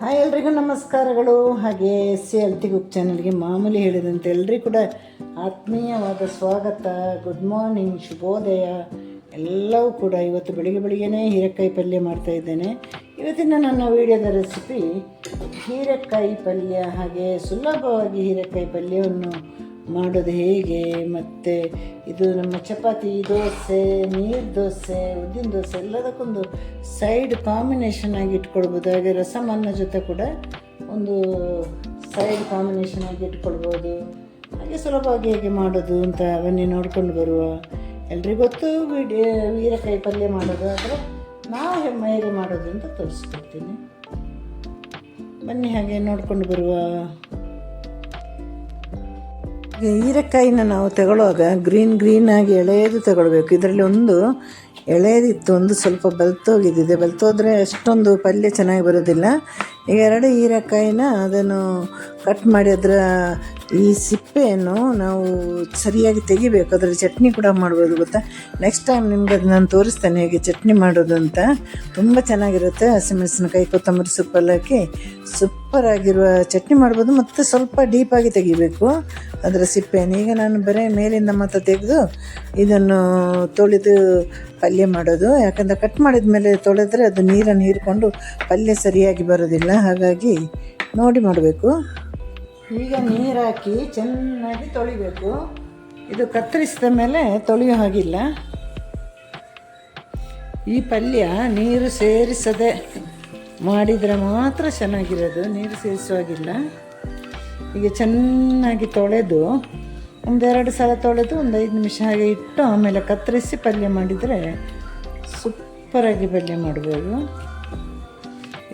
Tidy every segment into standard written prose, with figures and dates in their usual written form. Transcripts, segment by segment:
Hi ಎಲ್ರಿಗೂ ನಮಸ್ಕಾರಗಳು. ಹಾಗೆ SCLT ಕುಕ್ ಚಾನಲ್ಗೆ ಮಾಮೂಲಿ ಹೇಳಿದಂತೆ ಎಲ್ರಿಗೂ ಕೂಡ ಆತ್ಮೀಯವಾದ ಸ್ವಾಗತ. ಗುಡ್ ಮಾರ್ನಿಂಗ್, ಶುಭೋದಯ ಎಲ್ಲವೂ ಕೂಡ. ಇವತ್ತು ಬೆಳಿಗ್ಗೆನೇ ಹೀರೆಕಾಯಿ ಪಲ್ಯ ಮಾಡ್ತಾಯಿದ್ದೇನೆ. ಇವತ್ತಿನ ನನ್ನ ವಿಡಿಯೋದ ರೆಸಿಪಿ ಹೀರೆಕಾಯಿ ಪಲ್ಯ. ಹಾಗೆ ಸುಲಭವಾಗಿ ಹೀರೆಕಾಯಿ ಪಲ್ಯವನ್ನು ಮಾಡೋದು ಹೇಗೆ, ಮತ್ತು ಇದು ನಮ್ಮ ಚಪಾತಿ, ದೋಸೆ, ನೀರು ದೋಸೆ, ಉದ್ದಿನ ದೋಸೆ ಎಲ್ಲದಕ್ಕೊಂದು ಸೈಡ್ ಕಾಂಬಿನೇಷನ್ ಆಗಿ ಇಟ್ಕೊಳ್ಬೋದು. ಹಾಗೆ ರಸಮ್ ಅನ್ನ ಜೊತೆ ಕೂಡ ಒಂದು ಸೈಡ್ ಕಾಂಬಿನೇಷನ್ ಆಗಿ ಇಟ್ಕೊಳ್ಬೋದು. ಹಾಗೆ ಸುಲಭವಾಗಿ ಹೇಗೆ ಮಾಡೋದು ಅಂತ ಬನ್ನಿ ನೋಡ್ಕೊಂಡು ಬರುವ. ಎಲ್ರಿಗೂ ಗೊತ್ತು ಹೀರೆಕಾಯಿ ಪಲ್ಯ ಮಾಡೋದು, ಆದರೆ ನಾವು ಹೇಗೆ ಮಾಡೋದು ಅಂತ ತೋರಿಸ್ಕೊಡ್ತೀನಿ. ಬನ್ನಿ ಹಾಗೆ ನೋಡ್ಕೊಂಡು ಬರುವ. ಹೀರೆಕಾಯಿನ ನಾವು ತಗೊಳ್ಳುವಾಗ ಗ್ರೀನ್ ಆಗಿ ಎಳೆಯದು ತಗೊಳ್ಬೇಕು. ಇದರಲ್ಲಿ ಒಂದು ಎಳೆಯದಿತ್ತು, ಒಂದು ಸ್ವಲ್ಪ ಬಲ್ತೋಗಿದ್ದಿದೆ. ಬಲ್ತೋದ್ರೆ ಅಷ್ಟೊಂದು ಪಲ್ಯ ಚೆನ್ನಾಗಿ ಬರೋದಿಲ್ಲ. ಈಗ 2 ಹೀರೆಕಾಯಿನ ಅದನ್ನು ಕಟ್ ಮಾಡಿ ಅದರ ಈ ಸಿಪ್ಪೆಯನ್ನು ನಾವು ಸರಿಯಾಗಿ ತೆಗಿಬೇಕು. ಅದರ ಚಟ್ನಿ ಕೂಡ ಮಾಡ್ಬೋದು, ಗೊತ್ತಾ? ನೆಕ್ಸ್ಟ್ ಟೈಮ್ ನಿಮ್ಗೆ ಅದು ನಾನು ತೋರಿಸ್ತೇನೆ ಹೇಗೆ ಚಟ್ನಿ ಮಾಡೋದು ಅಂತ. ತುಂಬ ಚೆನ್ನಾಗಿರುತ್ತೆ. ಹಸಿಮೆಣಸಿನಕಾಯಿ, ಕೊತ್ತಂಬರಿ ಸೊಪ್ಪೆಲ್ಲ ಹಾಕಿ ಸೂಪರಾಗಿರುವ ಚಟ್ನಿ ಮಾಡ್ಬೋದು. ಮತ್ತು ಸ್ವಲ್ಪ ಡೀಪಾಗಿ ತೆಗಿಬೇಕು ಅದರ ಸಿಪ್ಪೆಯನ್ನು. ಈಗ ನಾನು ಬರೀ ಮೇಲಿಂದ ಮಾತ್ರ ತೆಗೆದು ಇದನ್ನು ತೊಳೆದು ಪಲ್ಯ ಮಾಡೋದು. ಯಾಕಂದರೆ ಕಟ್ ಮಾಡಿದ ಮೇಲೆ ತೊಳೆದ್ರೆ ಅದು ನೀರನ್ನು ಹೀರಿಕೊಂಡು ಪಲ್ಯ ಸರಿಯಾಗಿ ಬರೋದಿಲ್ಲ. ಹಾಗಾಗಿ ನೋಡಿ ಮಾಡಬೇಕು. ಈಗ ನೀರು ಹಾಕಿ ಚೆನ್ನಾಗಿ ತೊಳಿಬೇಕು. ಇದು ಕತ್ತರಿಸಿದ ಮೇಲೆ ತೊಳೆಯೋ ಹಾಗಿಲ್ಲ. ಈ ಪಲ್ಯ ನೀರು ಸೇರಿಸದೆ ಮಾಡಿದರೆ ಮಾತ್ರ ಚೆನ್ನಾಗಿರೋದು, ನೀರು ಸೇರಿಸುವಾಗಿಲ್ಲ. ಈಗ ಚೆನ್ನಾಗಿ ತೊಳೆದು 1-2 ಸಲ ತೊಳೆದು 1 5 ನಿಮಿಷ ಹಾಗೆ ಇಟ್ಟು ಆಮೇಲೆ ಕತ್ತರಿಸಿ ಪಲ್ಯ ಮಾಡಿದರೆ ಸೂಪರಾಗಿ ಪಲ್ಯ ಮಾಡ್ಬೋದು.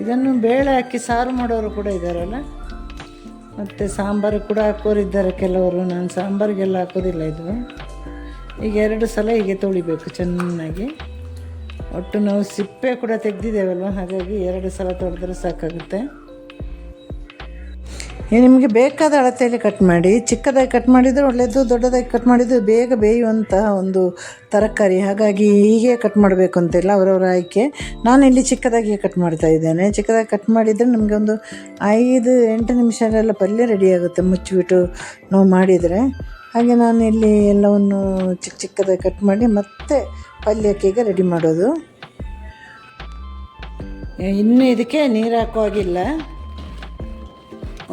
ಇದನ್ನು ಬೇಳೆ ಹಾಕಿ ಸಾರು ಮಾಡೋರು ಕೂಡ ಇದ್ದಾರಲ್ಲ, ಮತ್ತು ಸಾಂಬಾರು ಕೂಡ ಹಾಕೋರಿದ್ದಾರೆ ಕೆಲವರು. ನಾನು ಸಾಂಬಾರಿಗೆಲ್ಲ ಹಾಕೋದಿಲ್ಲ ಇದು. ಈಗ 2 ಸಲ ಹೀಗೆ ತೊಳಿಬೇಕು ಚೆನ್ನಾಗಿ. ಒಟ್ಟು ನಾವು ಸಿಪ್ಪೆ ಕೂಡ ತೆಗೆದಿದ್ದೇವಲ್ವ, ಹಾಗಾಗಿ 2 ಸಲ ತೊಳೆದ್ರೆ ಸಾಕಾಗುತ್ತೆ. ನಿಮಗೆ ಬೇಕಾದ ಅಳತೆಯಲ್ಲಿ ಕಟ್ ಮಾಡಿ. ಚಿಕ್ಕದಾಗಿ ಕಟ್ ಮಾಡಿದರೆ ಒಳ್ಳೆಯದು, ದೊಡ್ಡದಾಗಿ ಕಟ್ ಮಾಡಿದರೆ ಬೇಗ ಬೇಯುವಂತಹ ಒಂದು ತರಕಾರಿ. ಹಾಗಾಗಿ ಹೀಗೆ ಕಟ್ ಮಾಡಬೇಕು ಅಂತಿಲ್ಲ, ಅವರವರ ಆಯ್ಕೆ. ನಾನಿಲ್ಲಿ ಚಿಕ್ಕದಾಗಿ ಕಟ್ ಮಾಡ್ತಾ ಇದ್ದೇನೆ. ಚಿಕ್ಕದಾಗಿ ಕಟ್ ಮಾಡಿದರೆ ನಮಗೆ ಒಂದು 5-8 ನಿಮಿಷದಲ್ಲ ಪಲ್ಯ ರೆಡಿಯಾಗುತ್ತೆ ಮುಚ್ಚಿಬಿಟ್ಟು ನಾವು ಮಾಡಿದರೆ. ಹಾಗೆ ನಾನು ಇಲ್ಲಿ ಎಲ್ಲವನ್ನು ಚಿಕ್ಕದಾಗಿ ಕಟ್ ಮಾಡಿ ಮತ್ತೆ ಪಲ್ಯಕ್ಕೆ ಈಗ ರೆಡಿ ಮಾಡೋದು. ಇನ್ನು ಇದಕ್ಕೆ ನೀರು ಹಾಕುವಾಗಿಲ್ಲ.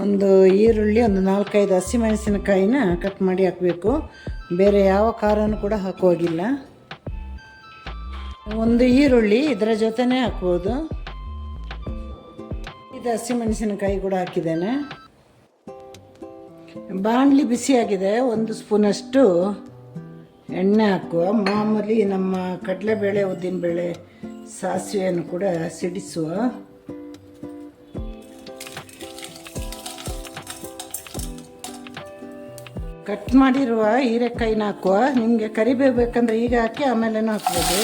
ಒಂದು ಈರುಳ್ಳಿ, ಒಂದು 4-5 ಹಸಿಮೆಣಸಿನಕಾಯಿನ ಕಟ್ ಮಾಡಿ ಹಾಕಬೇಕು. ಬೇರೆ ಯಾವ ಖಾರನೂ ಕೂಡ ಹಾಕುವಾಗಿಲ್ಲ. ಒಂದು ಈರುಳ್ಳಿ ಇದರ ಜೊತೆನೇ ಹಾಕ್ಬೋದು. ಇದು ಹಸಿಮೆಣಸಿನಕಾಯಿ ಕೂಡ ಹಾಕಿದ್ದೇನೆ. ಬಾಣಲಿ ಬಿಸಿಯಾಗಿದೆ. 1 ಸ್ಪೂನಷ್ಟು ಎಣ್ಣೆ ಹಾಕುವ. ಮಾಮೂಲಿ ನಮ್ಮ ಕಡಲೆಬೇಳೆ, ಉದ್ದಿನಬೇಳೆ, ಸಾಸಿವೆಯನ್ನು ಕೂಡ ಸಿಡಿಸುವ. ಕಟ್ ಮಾಡಿರುವ ಹೀರೆಕಾಯಿನ ಹಾಕುವ. ನಿಮಗೆ ಕರಿಬೇವು ಬೇಕಂದ್ರೆ ಈಗ ಹಾಕಿ ಆಮೇಲೆನೂ ಹಾಕ್ಬೋದು.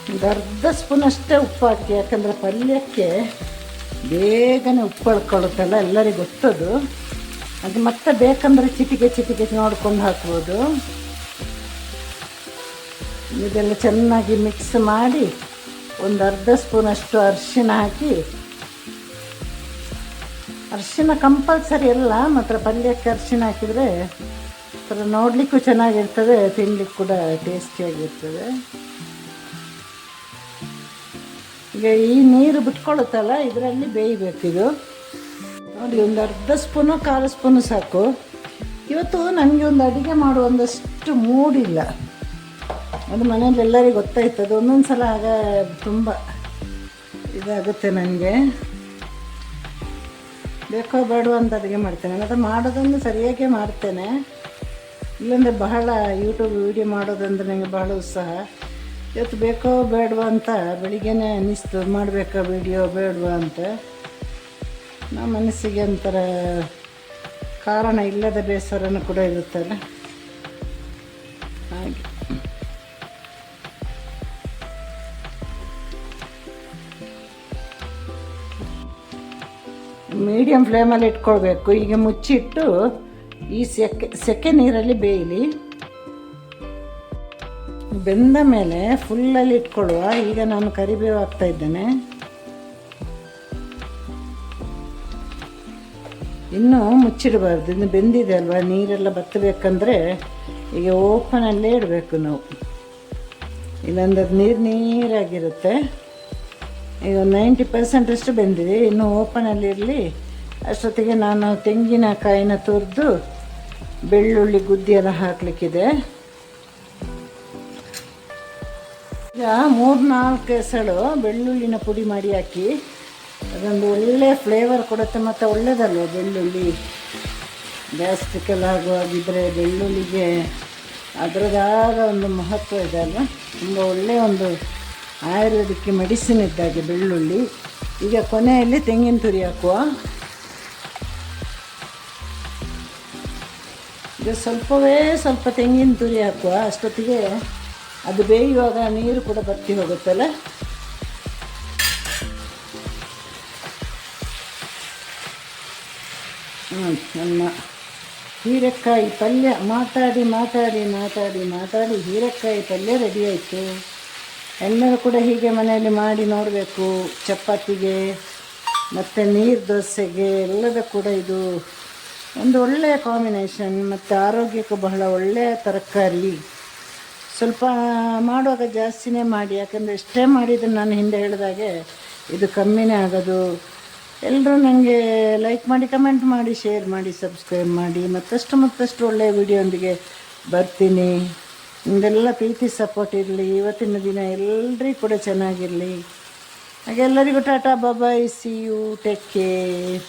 ಒಂದು ಅರ್ಧ ಸ್ಪೂನಷ್ಟೇ ಉಪ್ಪು ಹಾಕಿ, ಯಾಕಂದರೆ ಪಲ್ಯಕ್ಕೆ ಬೇಗನೆ ಉಪ್ಪು ಕಳ್ಕೊಳ್ಳುತ್ತಲ್ಲ, ಎಲ್ಲರಿಗೂ ಗೊತ್ತದು. ಅದು ಮತ್ತೆ ಬೇಕಂದರೆ ಚಿಟಿಕೆ ನೋಡ್ಕೊಂಡು ಹಾಕ್ಬೋದು. ಇದೆಲ್ಲ ಚೆನ್ನಾಗಿ ಮಿಕ್ಸ್ ಮಾಡಿ ಒಂದು ಅರ್ಧ ಸ್ಪೂನಷ್ಟು ಅರಿಶಿನ ಹಾಕಿ. ಅರಿಶಿನ ಕಂಪಲ್ಸರಿ ಎಲ್ಲ, ಮಾತ್ರ ಪಲ್ಯಕ್ಕೆ ಅರಿಶಿನ ಹಾಕಿದರೆ ಥರ ನೋಡಲಿಕ್ಕೂ ಚೆನ್ನಾಗಿರ್ತದೆ, ತಿನ್ನಲಿಕ್ಕೆ ಕೂಡ ಟೇಸ್ಟಿಯಾಗಿರ್ತದೆ. ಈಗ ಈ ನೀರು ಬಿಟ್ಕೊಳ್ಳುತ್ತಲ್ಲ, ಇದರಲ್ಲಿ ಬೇಯಬೇಕಿದು. ನೋಡಿ, ಒಂದು ಅರ್ಧ ಸ್ಪೂನು 1/4 ಸ್ಪೂನು ಸಾಕು. ಇವತ್ತು ನನಗೆ ಒಂದು ಅಡುಗೆ ಮಾಡುವಂದಷ್ಟು ಮೂಡಿಲ್ಲ. ಅದು ಮನೇಲಿ ಎಲ್ಲರಿಗೂ ಗೊತ್ತಾಯ್ತದೆ. ಒಂದೊಂದು ಸಲ ಆಗ ತುಂಬ ಇದಾಗುತ್ತೆ ನನಗೆ. ಬೇಕೋ ಬೇಡೋ ಅಂತ ಅಡುಗೆ ಮಾಡ್ತೇನೆ. ಮತ್ತು ಮಾಡೋದನ್ನು ಸರಿಯಾಗಿ ಮಾಡ್ತೇನೆ. ಇಲ್ಲಾಂದರೆ ಬಹಳ ಯೂಟ್ಯೂಬ್ ವೀಡಿಯೋ ಮಾಡೋದಂದ್ರೆ ನನಗೆ ಬಹಳ ಉತ್ಸಾಹ. ಇವತ್ತು ಬೇಕೋ ಬೇಡವಾ ಅಂತ ಬೆಳಿಗ್ಗೆನೇ ಅನ್ನಿಸ್ತು, ಮಾಡಬೇಕಾ ವೀಡಿಯೋ ಬೇಡವಾ ಅಂತ. ನಮ್ಮ ಮನಸ್ಸಿಗೆ ಒಂಥರ ಕಾರಣ ಇಲ್ಲದ ಬೇಸರನೂ ಕೂಡ ಇರುತ್ತಲ್ಲ, ಹಾಗೆ. ಮೀಡಿಯಮ್ ಫ್ಲೇಮಲ್ಲಿ ಇಟ್ಕೊಳ್ಬೇಕು. ಈಗ ಮುಚ್ಚಿಟ್ಟು ಈ ಸೆಕೆ ನೀರಲ್ಲಿ ಬೇಯಲಿ. ಬೆಂದ ಮೇಲೆ ಫುಲ್ಲಲ್ಲಿ ಇಟ್ಕೊಳ್ಳುವ. ಈಗ ನಾನು ಕರಿಬೇವು ಹಾಕ್ತಾ ಇದ್ದೇನೆ. ಇನ್ನೂ ಮುಚ್ಚಿಡಬಾರ್ದು, ಇನ್ನು ಬೆಂದಿದೆ ಅಲ್ವಾ, ನೀರೆಲ್ಲ ಬತ್ತಬೇಕಂದ್ರೆ ಈಗ ಓಪನಲ್ಲೇ ಇಡಬೇಕು ನಾವು, ಇಲ್ಲಾಂದ್ರೆ ನೀರಾಗಿರುತ್ತೆ. ಈಗ 90% ಅಷ್ಟು ಬೆಂದಿದೆ, ಇನ್ನು ಓಪನಲ್ಲಿರಲಿ. ಅಷ್ಟೊತ್ತಿಗೆ ನಾನು ತೆಂಗಿನಕಾಯಿನ ತುರಿದು ಬೆಳ್ಳುಳ್ಳಿ ಗುದ್ದಿ ಎಲ್ಲ ಹಾಕಲಿಕ್ಕಿದೆ. ಈಗ 3-4 ಎಸಳು ಬೆಳ್ಳುಳ್ಳಿನ ಪುಡಿ ಮಾಡಿ ಹಾಕಿ, ಅದೊಂದು ಒಳ್ಳೆಯ ಫ್ಲೇವರ್ ಕೊಡುತ್ತೆ. ಮತ್ತು ಒಳ್ಳೆಯದಲ್ವ ಬೆಳ್ಳುಳ್ಳಿ, ಗ್ಯಾಸ್ಟ್ರಿಕ್ ಎಲ್ಲ ಆಗುವಾಗಿದ್ದರೆ ಬೆಳ್ಳುಳ್ಳಿಗೆ ಅದರದಾದ ಒಂದು ಮಹತ್ವ ಇದೆ ಅಲ್ವ. ತುಂಬ ಒಳ್ಳೆಯ ಒಂದು ಆಯುರ್ವೇದಿಕ್ ಮೆಡಿಸಿನ್ ಇದ್ದಾಗೆ ಬೆಳ್ಳುಳ್ಳಿ. ಈಗ ಕೊನೆಯಲ್ಲಿ ತೆಂಗಿನ ತುರಿ ಹಾಕುವ. ಈಗ ಸ್ವಲ್ಪ ತೆಂಗಿನ ತುರಿ ಹಾಕುವ. ಅಷ್ಟೊತ್ತಿಗೆ ಅದು ಬೇಯುವಾಗ ನೀರು ಕೂಡ ಬತ್ತಿ ಹೋಗುತ್ತಲ್ಲ. ನಮ್ಮ ಹೀರೆಕಾಯಿ ಪಲ್ಯ ಮಾತಾಡಿ ಹೀರೆಕಾಯಿ ಪಲ್ಯ ರೆಡಿ ಆಯಿತು. ಎಲ್ಲರೂ ಕೂಡ ಹೀಗೆ ಮನೆಯಲ್ಲಿ ಮಾಡಿ ನೋಡಬೇಕು. ಚಪಾತಿಗೆ ಮತ್ತು ನೀರು ದೋಸೆಗೆ ಎಲ್ಲದ ಕೂಡ ಇದು ಒಂದು ಒಳ್ಳೆಯ ಕಾಂಬಿನೇಷನ್. ಮತ್ತು ಆರೋಗ್ಯಕ್ಕೂ ಬಹಳ ಒಳ್ಳೆಯ ತರಕಾರಿ. ಸ್ವಲ್ಪ ಮಾಡುವಾಗ ಜಾಸ್ತಿನೇ ಮಾಡಿ, ಯಾಕಂದರೆ ಎಷ್ಟೇ ಮಾಡಿದರೆ ನಾನು ಹಿಂದೆ ಹೇಳಿದಾಗೆ ಇದು ಕಮ್ಮಿನೇ ಆಗೋದು. ಎಲ್ಲರೂ ನನಗೆ ಲೈಕ್ ಮಾಡಿ, ಕಮೆಂಟ್ ಮಾಡಿ, ಶೇರ್ ಮಾಡಿ, ಸಬ್ಸ್ಕ್ರೈಬ್ ಮಾಡಿ. ಮತ್ತಷ್ಟು ಒಳ್ಳೆಯ ವಿಡಿಯೋಂದಿಗೆ ಬರ್ತೀನಿ. ನಿಮ್ಮದೆಲ್ಲ ಪ್ರೀತಿ ಸಪೋರ್ಟ್ ಇರಲಿ. ಇವತ್ತಿನ ದಿನ ಎಲ್ಲರಿಗೂ ಕೂಡ ಚೆನ್ನಾಗಿರಲಿ. ಹಾಗೆ ಎಲ್ಲರಿಗೂ ಟಾಟಾ, ಬಾಯ್, ಸಿ ಯು, ಟೇಕ್ ಕೇರ್.